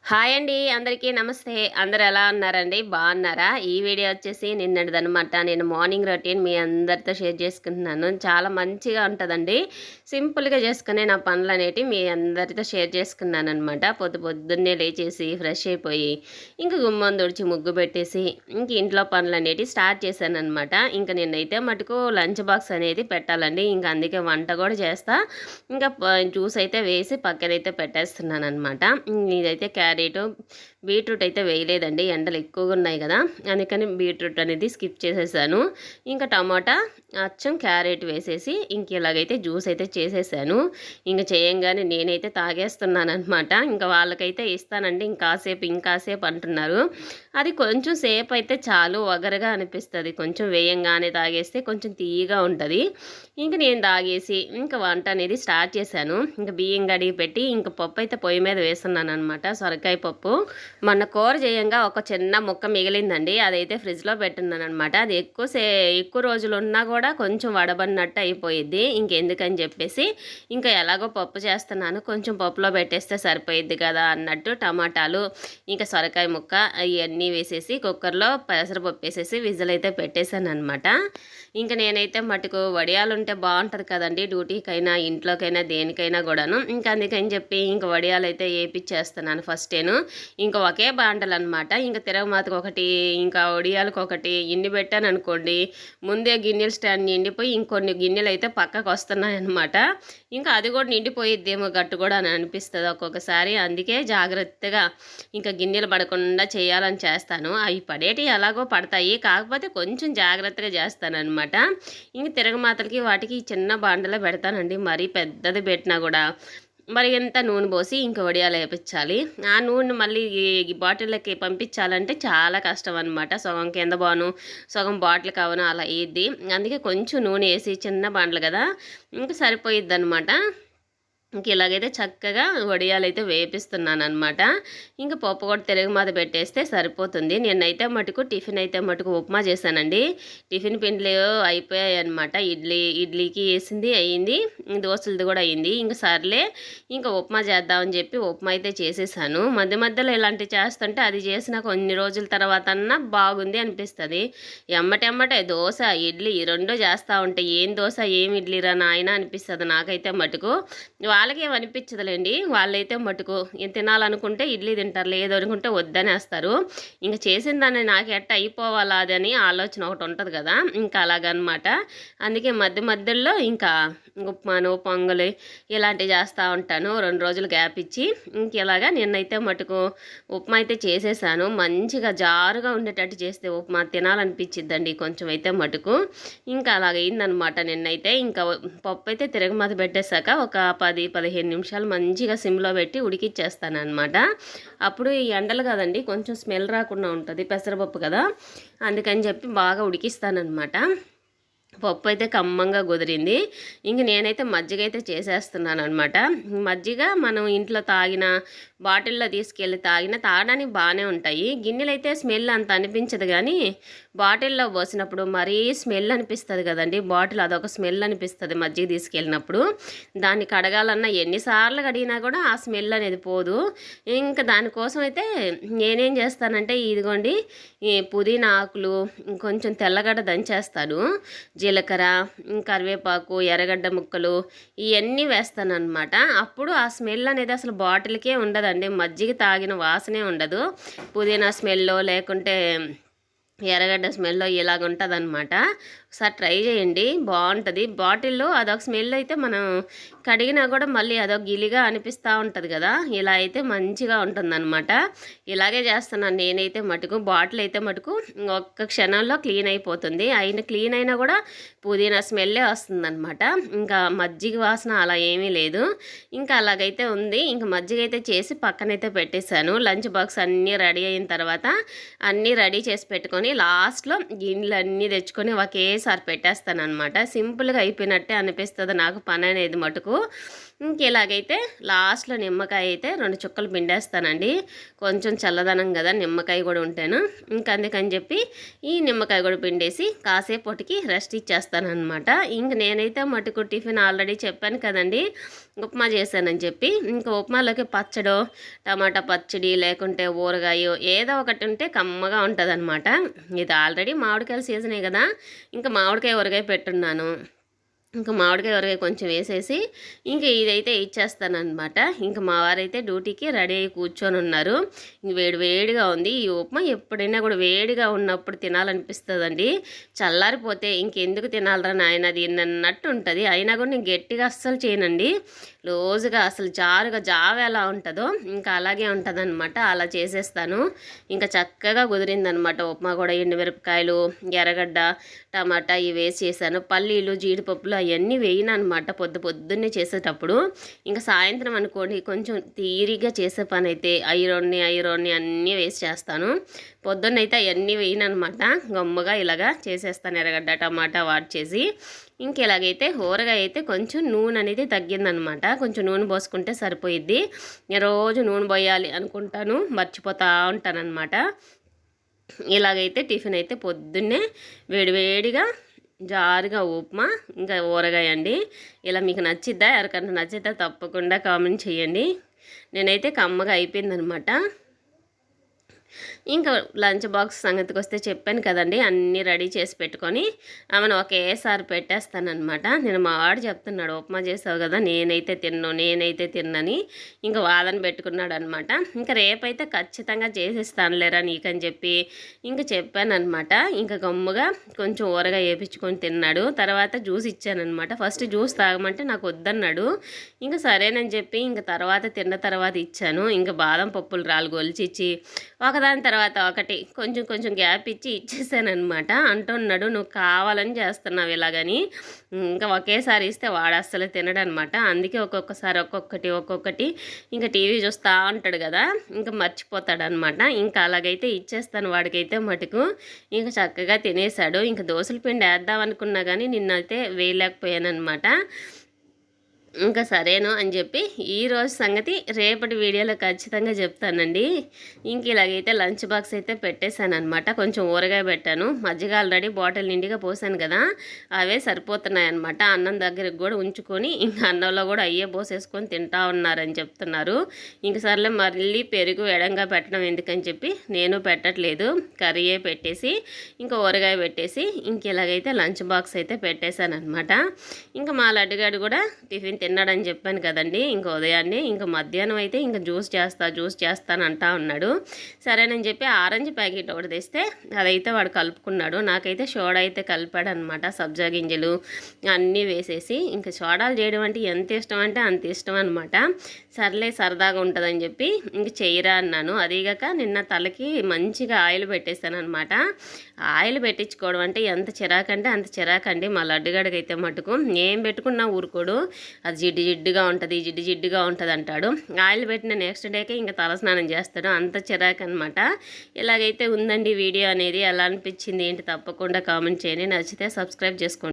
Hi అండి, అందరికీ నమస్తే. అందరూ ఎలా ఉన్నారండి? బాగున్నారా? ఈ వీడియో వచ్చేసి నిన్నటిదనమాట. నేను మార్నింగ్ రొటీన్ మీ అందరితో షేర్ చేసుకుంటున్నాను. చాలా మంచిగా ఉంటుందండి. సింపుల్గా చేసుకునే నా పనులు అనేటివి మీ అందరితో షేర్ చేసుకున్నాను అనమాట. పొద్దున్నే లేచేసి ఫ్రెష్ అయిపోయి ఇంక గుమ్మం తుడిచి ముగ్గు పెట్టేసి ఇంక ఇంట్లో పనులు అనేటివి స్టార్ట్ చేశాను అనమాట. ఇంక నిన్నైతే మటుకు లంచ్ బాక్స్ అనేది పెట్టాలండి. ఇంకా అందుకే వంట కూడా చేస్తా. ఇంకా జ్యూస్ అయితే వేసి పక్కనైతే పెట్టేస్తున్నాను అనమాట. ఇదైతే క్యారెట్, బీట్రూట్ అయితే వేయలేదండి, ఎండలు ఎక్కువగా ఉన్నాయి కదా, అందుకని బీట్రూట్ అనేది స్కిప్ చేసేసాను. ఇంకా టమాటా, అచ్చం క్యారెట్ వేసేసి ఇంక ఇలాగైతే జ్యూస్ అయితే చేసేసాను. ఇంక చేయంగానే నేనైతే తాగేస్తున్నాను అనమాట. ఇంకా వాళ్ళకైతే ఇస్తానండి, ఇంకాసేపు అంటున్నారు. అది కొంచెం సేపు అయితే చాలు, వగరగా అనిపిస్తుంది. కొంచెం వేయంగానే తాగేస్తే కొంచెం తీయగా ఉంటుంది. ఇంక నేను తాగేసి ఇంకా వంట అనేది స్టార్ట్ చేశాను. ఇంకా బియ్యం కడిగి పెట్టి ఇంక పప్పు అయితే పొయ్యి మీద వేస్తున్నాను అనమాట. సొరకాయ పప్పు మొన్న కూర చేయంగా ఒక చిన్న ముక్క మిగిలిందండి, అదైతే ఫ్రిడ్జ్లో పెట్టున్నాను అనమాట. అది ఎక్కువ రోజులు ఉన్నా కూడా కొంచెం వడబడినట్టు అయిపోయిద్ది. ఇంకెందుకని చెప్పేసి ఇంకా ఎలాగో పప్పు చేస్తున్నాను, కొంచెం పప్పులో పెట్టేస్తే సరిపోయిద్ది కదా అన్నట్టు టమాటాలు ఇంకా సొరకాయ ముక్క ఇవన్నీ వేసేసి కుక్కర్లో పెసరపప్పు వేసేసి విజిల్ అయితే పెట్టేశాను అనమాట. ఇంకా నేనైతే మటుకు వడియాలు ఉంటే బాగుంటుంది కదండి, డ్యూటీకైనా ఇంట్లోకైనా దేనికైనా కూడాను. ఇంకా అందుకని చెప్పి ఇంకా వడియాలు అయితే వేపిచ్చేస్తున్నాను ఫస్టేను. ఇంకా ఒకే బాండలు అనమాట. ఇంకా తిరగమాతకు ఒకటి, ఇంకా వడియాలకు ఒకటి ఇన్ని పెట్టాను అనుకోండి, ముందే గిన్నెల స్టాండ్ నిండిపోయి ఇంకొన్ని గిన్నెలు అయితే పక్కకు వస్తున్నాయి అనమాట. ఇంకా అది కూడా నిండిపోయిద్దేమో గట్టు కూడా అని అనిపిస్తుంది ఒక్కొక్కసారి. అందుకే జాగ్రత్తగా ఇంకా గిన్నెలు పడకుండా చేయాలని చేస్తాను. అవి పడేటి ఎలాగో పడతాయి, కాకపోతే కొంచెం జాగ్రత్తగా చేస్తాను అనమాట. ఇంక తిరగమాతలకి వాటికి చిన్న బాండలో పెడతానండి. మరీ పెద్దది పెట్టినా కూడా మరి ఎంత నూనె పోసి ఇంక వడియాలు వేపించాలి. ఆ నూనె మళ్ళీ ఈ బాటిల్లోకి పంపించాలంటే చాలా కష్టం అనమాట. సగం కింద బాను, సగం బాటిల్ కావను అలా వేద్ది. అందుకే కొంచెం నూనె వేసి, చిన్న బాండలు కదా, ఇంక సరిపోయిద్ది అనమాట. ఇంక ఇలాగైతే చక్కగా వడియాలైతే వేపిస్తున్నాను అనమాట. ఇంకా పప్పు కూడా తిరగమాత పెట్టేస్తే సరిపోతుంది. నేనైతే మటుకు టిఫిన్ అయితే మటుకు ఉప్మా చేశానండి. టిఫిన్ పిండిలు అయిపోయాయి అనమాట. ఇడ్లీకి వేసింది అయ్యింది, దోశలది కూడా అయ్యింది. ఇంక సర్లే ఇంకా ఉప్మా చేద్దామని చెప్పి ఉప్మా అయితే చేసేసాను. మధ్యలో ఇలాంటివి చేస్తుంటే అది చేసిన కొన్ని రోజుల తర్వాత అన్నా బాగుంది అనిపిస్తుంది. ఎమ్మటెమ్మటే దోశ, ఇడ్లీ ఈ రెండు చేస్తూ ఉంటే ఏం దోశ ఏం ఇడ్లీరా నాయన అనిపిస్తుంది నాకైతే మటుకు. వాళ్ళకి ఏమనిపించదులేండి, వాళ్ళైతే మటుకు తినాలనుకుంటే ఇడ్లీ తింటారు, లేదనుకుంటే వద్దనేస్తారు. ఇంకా చేసిన దాన్ని నాకు ఎట్ట అయిపోవాలా అదని ఆలోచన ఒకటి ఉంటుంది కదా, ఇంకా అలాగనమాట. అందుకే మధ్యలో ఇంకా ఉప్మాను, పొంగలి ఇలాంటివి చేస్తూ ఉంటాను. 2 రోజులు గ్యాప్ ఇచ్చి ఇంక ఇలాగా నిన్నైతే మటుకు ఉప్మా అయితే చేసేసాను. మంచిగా జారుగా ఉండేటట్టు చేస్తే ఉప్మా తినాలనిపించిద్దండి కొంచెం అయితే మటుకు. ఇంకా అలాగైందనమాట నిన్నైతే. ఇంకా పప్పు అయితే తిరగమాత పెట్టేశాక ఒక 10-15 నిమిషాలు మంచిగా సిమ్లో పెట్టి ఉడికిచ్చేస్తాను అనమాట. అప్పుడు ఈ ఎండలు కదండి, కొంచెం స్మెల్ రాకుండా ఉంటుంది, పెసరపప్పు కదా, అందుకని చెప్పి బాగా ఉడికిస్తానమాట. పప్పు అయితే కమ్మంగా కుదిరింది. ఇంక నేనైతే మజ్జిగ అయితే చేసేస్తున్నాను అనమాట. మజ్జిగ మనం ఇంట్లో తాగిన, బాటిల్లో తీసుకెళ్ళి తాగడానికి బాగానే ఉంటాయి. గిన్నెలు అయితే స్మెల్ అంత అనిపించదు, కానీ బాటిల్లో పోసినప్పుడు మరీ స్మెల్ అనిపిస్తుంది కదండి. బాటిల్ అదొక స్మెల్ అనిపిస్తుంది మజ్జిగ తీసుకెళ్ళినప్పుడు. దాన్ని కడగాలన్నా ఎన్నిసార్లు కడిగినా కూడా ఆ స్మెల్ అనేది పోదు. ఇంకా దానికోసం అయితే నేనేం చేస్తానంటే, ఇదిగోండి ఈ పుదీనా ఆకులు కొంచెం తెల్లగడ్డ దంచేస్తాను, జీలకర్ర, కరివేపాకు, ఎర్రగడ్డ ముక్కలు ఇవన్నీ వేస్తాను అనమాట. అప్పుడు ఆ స్మెల్ అనేది అసలు బాటిల్కే ఉండదండి, మజ్జిగ తాగిన వాసనే ఉండదు. పుదీనా స్మెల్లో లేకుంటే ఎర్రగడ్డ స్మెల్లో ఇలాగ ఉంటుంది అనమాట. ఒకసారి ట్రై చేయండి, బాగుంటుంది. బాటిల్లో అదొక స్మెల్ అయితే మనం కడిగినా కూడా మళ్ళీ అదొక గిలిగా అనిపిస్తూ ఉంటుంది కదా, ఇలా అయితే మంచిగా ఉంటుందన్నమాట. ఇలాగే చేస్తున్నాను నేనైతే మటుకు. బాటిల్ అయితే మటుకు ఒక్క క్షణంలో క్లీన్ అయిపోతుంది. క్లీన్ అయినా కూడా పుదీనా స్మెల్లే వస్తుందన్నమాట. ఇంకా మజ్జిగ వాసన అలా ఏమీ లేదు. ఇంకా అలాగైతే ఉంది. ఇంకా మజ్జిగ అయితే చేసి పక్కనైతే పెట్టేశాను. లంచ్ బాక్స్ అన్నీ రెడీ అయిన తర్వాత అన్నీ రెడీ చేసి పెట్టుకొని లాస్ట్లో గిన్నెలు అన్నీ తెచ్చుకొని ఒకేసారి పెట్టేస్తాను అనమాట. సింపుల్గా అయిపోయినట్టే అనిపిస్తుంది నాకు పని అనేది మటుకు. ఇలాగైతే లాస్ట్లో నిమ్మకాయ అయితే 2 చుక్కలు పిండేస్తానండి. కొంచెం చల్లదనం కదా నిమ్మకాయ కూడా ఉంటేను. అందుకని చెప్పి ఈ నిమ్మకాయ కూడా పిండేసి కాసేపటికి రెస్ట్ ఇచ్చేస్తానమాట. నేనైతే మటుకు టిఫిన్ ఆల్రెడీ చెప్పాను కదండి, ఉప్మా చేశానని చెప్పి. ఉప్మాలోకి పచ్చడో, టమాటా పచ్చడి లేకుంటే ఊరగాయో ఏదో ఒకటి ఉంటే కమ్మగా ఉంటుందన్నమాట. ఇది ఆల్రెడీ మామిడికాయల సీజనే కదా, మామిడికాయ ఊరగాయ పెట్టున్నాను. మామిడికాయ ఊరగాయ కొంచెం వేసేసి ఇదైతే ఇచ్చేస్తానమాట. మా వారైతే డ్యూటీకి రెడీ అయ్యి కూర్చొని ఉన్నారు. వేడి వేడిగా ఉంది. ఈ ఉప్మా ఎప్పుడైనా కూడా వేడిగా ఉన్నప్పుడు తినాలనిపిస్తుందండి. చల్లారిపోతే ఇంకెందుకు తినాలరా నాయన అది అన్నట్టు ఉంటుంది. అయినా కూడా నేను గట్టిగా అస్సలు చేయనండి. రోజుగా అసలు జావ ఎలా ఉంటుందో అలాగే ఉంటుంది అనమాట. అలా చేసేస్తాను. చక్కగా కుదిరిందనమాట ఉప్మా కూడా. ఎండుమిరపకాయలు, ఎర్రగడ్డ, టమాటా ఇవి వేసి చేశాను. పల్లీలు, జీడిపప్పులు అవన్నీ వేయను అనమాట పొద్దున్నే చేసేటప్పుడు. సాయంత్రం అనుకోండి కొంచెం తీరిగా చేసే పని అయితే ఐరోన్ని అన్నీ వేసి చేస్తాను. పొద్దున్నైతే అవన్నీ వేయను అనమాట. గమ్ముగా ఇలాగా చేసేస్తాను ఎర్రగడ్డ, టమాటా వాడి చేసి. ఇలాగైతే ఊరగాయ అయితే కొంచెం నూనె అనేది తగ్గిందనమాట. కొంచెం నూనె పోసుకుంటే సరిపోయిద్ది. రోజు నూనె పోయాలి అనుకుంటాను, మర్చిపోతూ ఉంటానన్నమాట. ఇలాగైతే టిఫిన్ అయితే పొద్దున్నే వేడివేడిగా జారుగా ఉప్మా ఊరగాయ అండి. ఇలా మీకు నచ్చిద్దా? ఎవరికన్నా నచ్చిద్దా తప్పకుండా కామెంట్ చేయండి. నేనైతే కమ్మగా అయిపోయిందనమాట. లంచ్ బాక్స్ సంగతికి వస్తే చెప్పాను కదండి, అన్నీ రెడీ చేసి పెట్టుకొని ఆమెను ఒకేసారి పెట్టేస్తానమాట. నేను మా వాడు చెప్తున్నాడు, ఉప్మా చేసావు కదా నేనైతే తిన్నని వాదన పెట్టుకున్నాడు అనమాట. రేపైతే ఖచ్చితంగా చేసిస్తానులేరా నీకని చెప్పి చెప్పానమాట. గమ్ముగా కొంచెం ఊరగా వేపించుకొని తిన్నాడు. తర్వాత జ్యూస్ ఇచ్చానమాట. ఫస్ట్ జ్యూస్ తాగమంటే నాకు వద్దన్నాడు. సరేనని చెప్పి తర్వాత తిన్న తర్వాత ఇచ్చాను. బాదం పప్పులు రాళ్ళు గొలిచిచ్చి ఒకదాని తర్వాత ఒకటి కొంచెం గ్యాప్ ఇచ్చి ఇచ్చేసానమాట. అంటున్నాడు, నువ్వు కావాలని చేస్తున్నావు ఇలాగని. ఒకేసారి ఇస్తే వాడు అస్సలు తినడనమాట. అందుకే ఒక్కొక్కసారి ఒక్కొక్కటి టీవీ చూస్తూ ఉంటాడు కదా, మర్చిపోతాడనమాట. అలాగైతే ఇచ్చేస్తాను వాడికైతే మటుకు. చక్కగా తినేశాడు. దోశల పిండి వేద్దాం అనుకున్నా కానీ నిన్నైతే వేయలేకపోయానమాట. సరేను అని చెప్పి ఈరోజు సంగతి రేపటి వీడియోలో ఖచ్చితంగా చెప్తానండి. ఇలాగైతే లంచ్ బాక్స్ అయితే పెట్టేశాను అనమాట. కొంచెం ఊరగాయ పెట్టాను. మజ్జిగ ఆల్రెడీ బాటిల్ నిండిగా పోసాను కదా, అవే సరిపోతున్నాయి అనమాట. అన్నం దగ్గరికి కూడా ఉంచుకొని అన్నంలో కూడా అయ్యే పోసేసుకొని తింటా ఉన్నారని చెప్తున్నారు. సర్లే మళ్ళీ పెరుగు ఎడంగా పెట్టడం ఎందుకని చెప్పి నేను పెట్టట్లేదు. కర్రీయే పెట్టేసి ఊరగాయ పెట్టేసి ఇలాగైతే లంచ్ బాక్స్ అయితే పెట్టేశాను అనమాట. మా లడ్డుగాడు కూడా టిఫిన్ తిన్నాడని చెప్పాను కదండి. ఉదయాన్నే మధ్యాహ్నం అయితే జ్యూస్ చేస్తాను అంటా ఉన్నాడు. సరేనని చెప్పి ఆరెంజ్ ప్యాకెట్ ఒకటి తెస్తే అదైతే వాడు కలుపుకున్నాడు. నాకైతే సోడా అయితే కలిపాడు అనమాట. సబ్జా గింజలు అన్నీ వేసేసి సోడాలు చేయడం అంటే ఎంత ఇష్టం అంటే అంత ఇష్టం అనమాట. సర్లే సరదాగా ఉంటుందని చెప్పి చెయ్యరా అన్నాను. అదిగాక నిన్న తలకి మంచిగా ఆయిల్ పెట్టేస్తాను అనమాట. ఆయిల్ పెట్టించుకోవడం అంటే ఎంత చిరాకంటే అంత చిరాకండి. మా లడ్డుగడికి అయితే మటుకు ఏం పెట్టుకున్నా ఊరుకోడు. అది జిడ్డుగా ఉంటుంది అంటాడు. ఆయిల్ పెట్టిన నెక్స్ట్ డేకే తలస్నానం చేస్తాడు. అంత చిరాకు అనమాట. ఇలాగైతే ఉందండి వీడియో అనేది. ఎలా అనిపించింది ఏంటి తప్పకుండా కామెంట్ చేయండి. నచ్చితే సబ్స్క్రైబ్ చేసుకోండి.